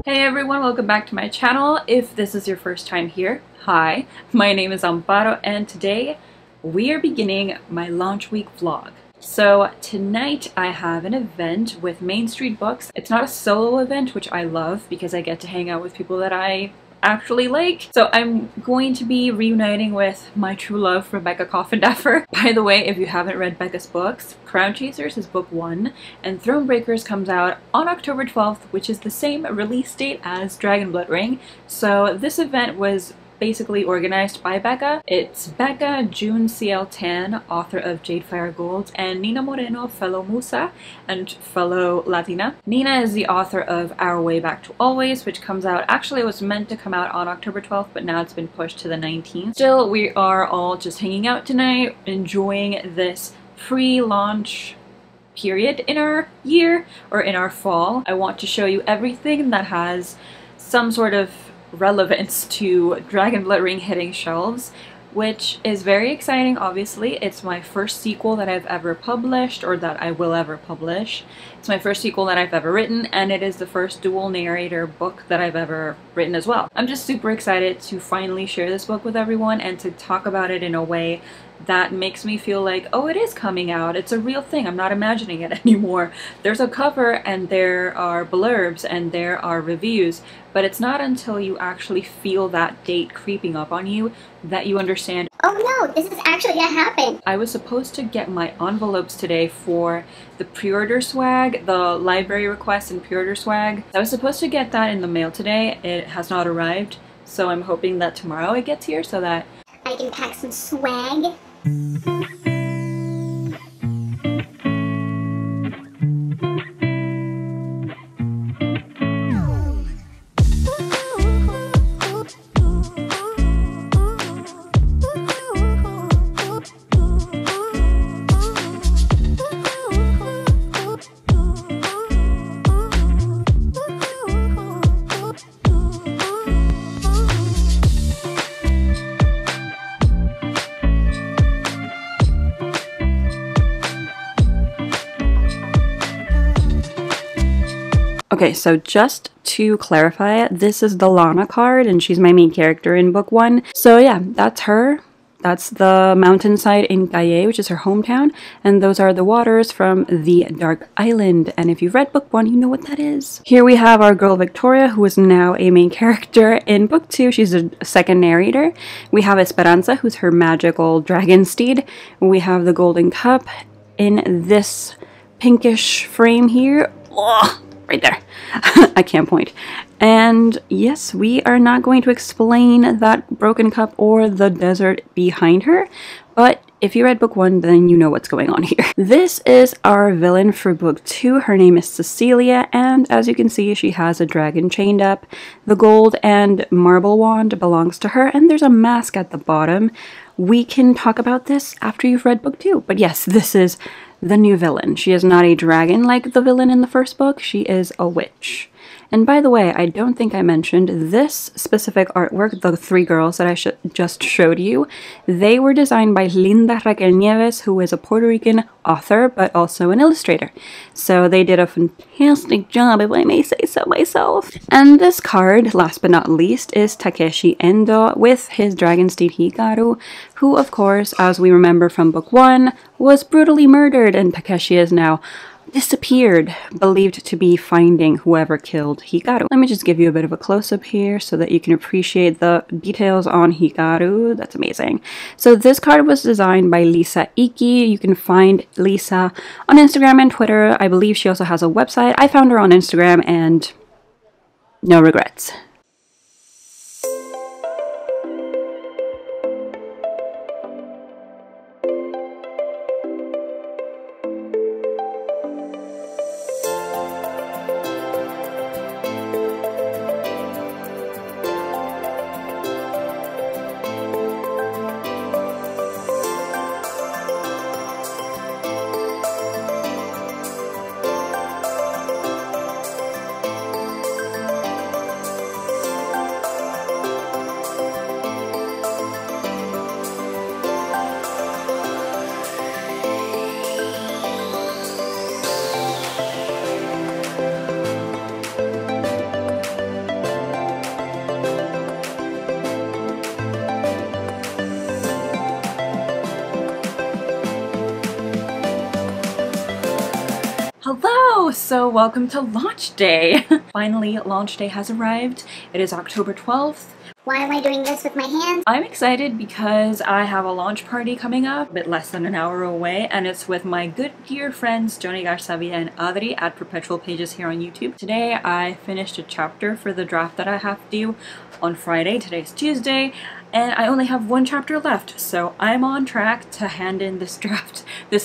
Hey everyone, welcome back to my channel. If this is your first time here, hi, my name is Amparo and today we are beginning my launch week vlog. So tonight I have an event with Main Street Books. It's not a solo event, which I love because I get to hang out with people that I actually like. So I'm going to be reuniting with my true love, Rebecca Coffindaffer. By the way, if you haven't read Becca's books, Crown Chasers is book 1 and Thronebreakers comes out on October 12th, which is the same release date as Dragon Blood Ring. So this event was basically organized by Becca. It's Becca, June C.L. Tan, author of Jadefire Gold, and Nina Moreno, fellow Musa and fellow Latina. Nina is the author of Our Way Back to Always, which comes out, actually it was meant to come out on October 12th, but now it's been pushed to the 19th. Still, we are all just hanging out tonight, enjoying this pre-launch period in our year, or in our fall. I want to show you everything that has some sort of relevance to Dragon Blood Ring hitting shelves, which is very exciting. Obviously, it's my first sequel that I've ever published, or that I will ever publish. It's my first sequel that I've ever written, and it is the first dual narrator book that I've ever written as well. I'm just super excited to finally share this book with everyone and to talk about it in a way that makes me feel like, oh, it is coming out. It's a real thing. I'm not imagining it anymore. There's a cover and there are blurbs and there are reviews, but it's not until you actually feel that date creeping up on you that you understand, oh no, this is actually gonna happen. I was supposed to get my envelopes today for the pre-order swag, the library request and pre-order swag. I was supposed to get that in the mail today. It has not arrived, so I'm hoping that tomorrow it gets here so that I can pack some swag. Okay, so just to clarify, this is the Lana card, and she's my main character in book 1. So yeah, that's her. That's the mountainside in Galle, which is her hometown, and those are the waters from the Dark Island. And if you've read book 1, you know what that is. Here we have our girl Victoria, who is now a main character in book 2. She's a second narrator. We have Esperanza, who's her magical dragon steed. We have the Golden Cup in this pinkish frame here. Ugh. Right there. I can't point. And yes, we are not going to explain that broken cup or the desert behind her, but if you read book 1, then you know what's going on here. This is our villain for book 2. Her name is Cecilia, and as you can see, she has a dragon chained up. The gold and marble wand belongs to her, and there's a mask at the bottom. We can talk about this after you've read book 2, but yes, this is the new villain. She is not a dragon like the villain in the first book. She is a witch. And by the way, I don't think I mentioned this specific artwork, the 3 girls that I just showed you. They were designed by Linda Raquel Nieves, who is a Puerto Rican author, but also an illustrator. So they did a fantastic job, if I may say so myself. And this card, last but not least, is Takeshi Endo with his dragon steed Hikaru, who, of course, as we remember from book 1, was brutally murdered, and Takeshi is now disappeared, believed to be finding whoever killed Hikaru. Let me just give you a bit of a close-up here so that you can appreciate the details on Hikaru. That's amazing. So this card was designed by Lisa Iki. You can find Lisa on Instagram and Twitter. I believe she also has a website. I found her on Instagram and no regrets. So welcome to launch day! Finally, launch day has arrived. It is October 12th. Why am I doing this with my hands? I'm excited because I have a launch party coming up, a bit less than an hour away, and it's with my good dear friends Johnny Garcevia and Adri at Perpetual Pages here on YouTube. Today I finished a chapter for the draft that I have due on Friday. Today's Tuesday, and I only have one chapter left, so I'm on track to hand in this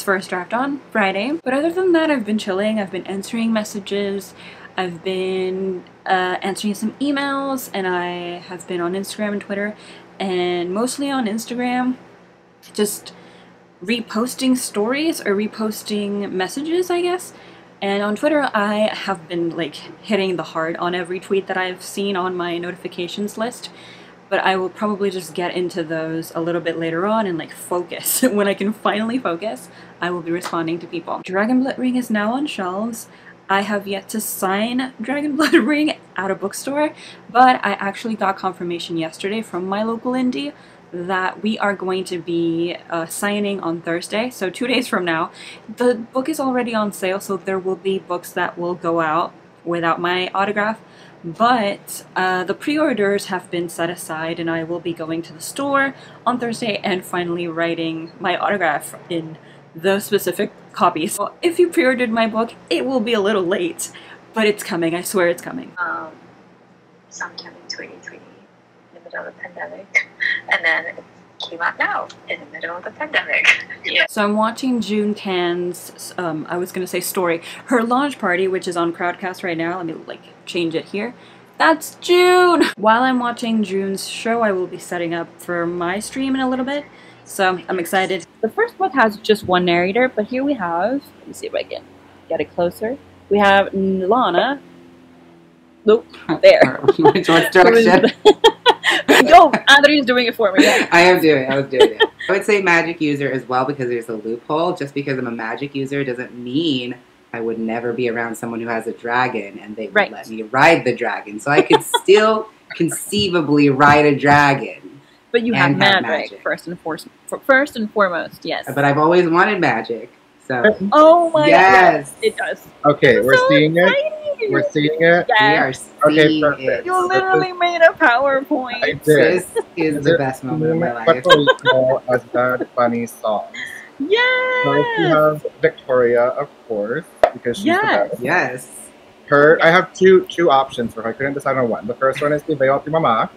first draft on Friday. But other than that, I've been chilling. I've been answering messages, I've been answering some emails, and I have been on Instagram and Twitter, and mostly on Instagram, just reposting stories or reposting messages, I guess. And on Twitter, I have been like hitting the heart on every tweet that I've seen on my notifications list. But I will probably just get into those a little bit later on and like focus. When I can finally focus, I will be responding to people. Dragonblood Ring is now on shelves. I have yet to sign Dragonblood Ring at a bookstore, but I actually got confirmation yesterday from my local indie that we are going to be signing on Thursday, so 2 days from now. The book is already on sale, so there will be books that will go out without my autograph, but the pre-orders have been set aside, and I will be going to the store on Thursday and finally writing my autograph in those specific copies. So if you pre-ordered my book, it will be a little late, but it's coming. I swear it's coming. Sometime in 2020, in the middle of the pandemic, and then it came out now in the middle of the pandemic. Yeah. So I'm watching June Can's, I was gonna say story, her launch party, which is on Crowdcast right now. Let me like change it here. That's June! While I'm watching June's show, I will be setting up for my stream in a little bit. So I'm excited. The first book has just one narrator, but here we have, let me see if I can get it closer. We have Lana. Nope, there. Which direction? Yo, Adri's doing it for me. Yeah. I was doing it. I would say magic user as well because there's a loophole. Just because I'm a magic user doesn't mean I would never be around someone who has a dragon and they would let me ride the dragon. So I could still conceivably ride a dragon. But you have magic first and foremost, yes. But I've always wanted magic, so. Oh my god, it does. Okay, we're seeing it. We're seeing it. Yes. We are seeing it. You literally made a PowerPoint. I did. This is the best moment of my life. As Bad Bunny songs. Yes. First we have Victoria, of course, because she's the best. Yes. I have two options for her. I couldn't decide on one. The first one is the Veil to Mama.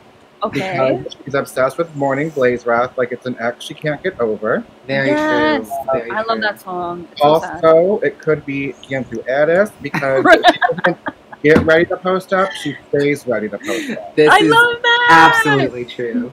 Okay. Because she's obsessed with Morning Blazewrath like it's an ex she can't get over. Very true. Very I love that song. It's also, so it could be Kiantu Eris because if she doesn't get ready to post up, she stays ready to post up. This I is love that! absolutely true.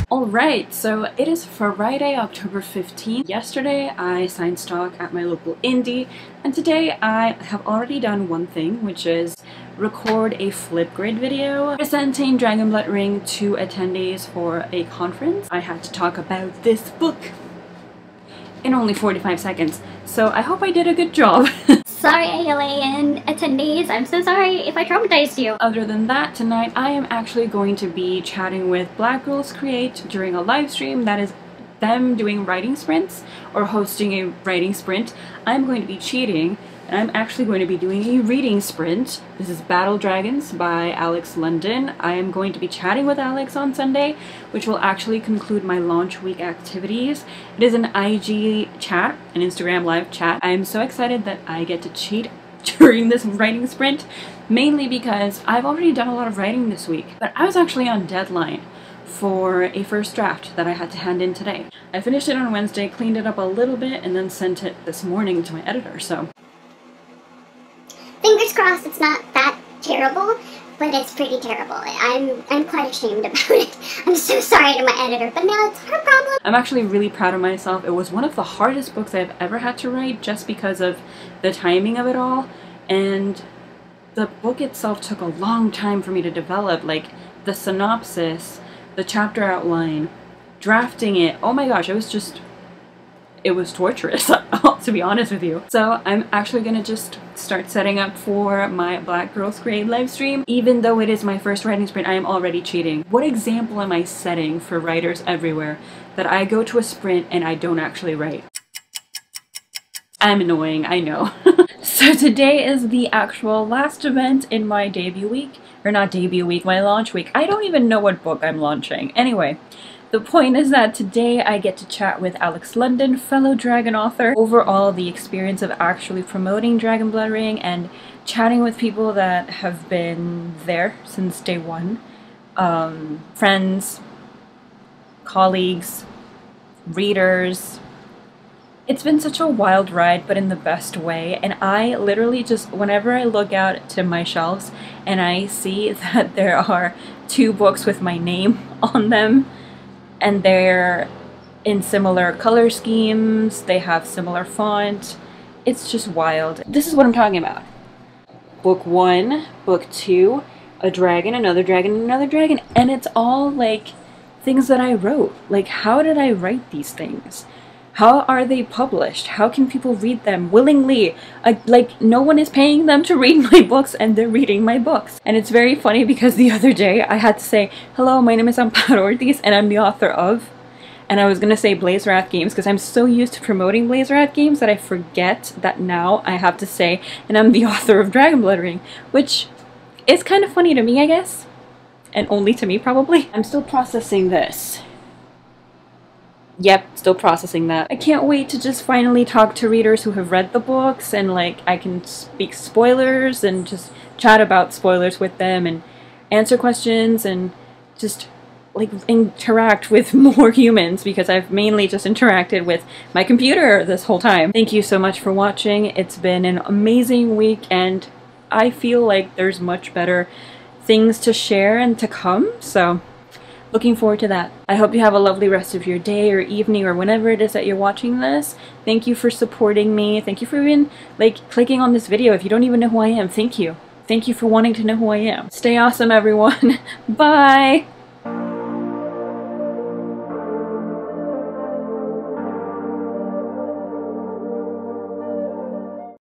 Alright, so it is Friday, October 15th. Yesterday I signed stock at my local indie, and today I have already done one thing, which is record a Flipgrid video presenting Dragonblood Ring to attendees for a conference. I had to talk about this book in only 45 seconds, so I hope I did a good job. Sorry, ALA and attendees. I'm so sorry if I traumatized you. Other than that, tonight I am actually going to be chatting with Black Girls Create during a live stream that is them doing writing sprints or hosting a writing sprint, I'm going to be cheating and I'm actually going to be doing a reading sprint. This is Battle Dragons by Alex London. I am going to be chatting with Alex on Sunday, which will actually conclude my launch week activities. It is an IG chat, an Instagram live chat. I am so excited that I get to cheat during this writing sprint, mainly because I've already done a lot of writing this week, but I was actually on deadline for a first draft that I had to hand in today. I finished it on Wednesday, cleaned it up a little bit, and then sent it this morning to my editor, so. Fingers crossed it's not that terrible, but it's pretty terrible. I'm quite ashamed about it. I'm so sorry to my editor, but now it's her problem. I'm actually really proud of myself. It was one of the hardest books I've ever had to write just because of the timing of it all, and the book itself took a long time for me to develop, like the synopsis, the chapter outline, drafting it. Oh my gosh, it was torturous, to be honest with you. So I'm actually gonna just start setting up for my Black Girls Grade live stream. Even though it is my first writing sprint, I am already cheating. What example am I setting for writers everywhere that I go to a sprint and I don't actually write? I'm annoying, I know. So today is the actual last event in my debut week. Or not debut week, my launch week. I don't even know what book I'm launching. Anyway, the point is that today I get to chat with Alex London, fellow dragon author, overall the experience of actually promoting Dragon Blood Ring and chatting with people that have been there since day one. Friends, colleagues, readers. It's been such a wild ride, but in the best way, and I literally just, whenever I look out to my shelves and I see that there are 2 books with my name on them, and they're in similar color schemes, they have similar font, it's just wild. This is what I'm talking about. Book 1, book 2, a dragon, another dragon, another dragon, and it's all like things that I wrote. Like, how did I write these things? How are they published? How can people read them willingly? Like, no one is paying them to read my books, and they're reading my books. And it's very funny because the other day I had to say, hello, my name is Amparo Ortiz, and I'm the author of... And I was gonna say Blaze Wrath Games because I'm so used to promoting Blaze Wrath Games that I forget that now I have to say, and I'm the author of Dragon Blood Ring, which is kind of funny to me, I guess. And only to me, probably. I'm still processing this. Yep, still processing that. I can't wait to just finally talk to readers who have read the books, and like I can speak spoilers and just chat about spoilers with them and answer questions and just like interact with more humans, because I've mainly just interacted with my computer this whole time. Thank you so much for watching. It's been an amazing week, and I feel like there's much better things to share and to come, so looking forward to that. I hope you have a lovely rest of your day or evening or whenever it is that you're watching this. Thank you for supporting me. Thank you for even like clicking on this video. If you don't even know who I am, thank you. Thank you for wanting to know who I am. Stay awesome, everyone. Bye!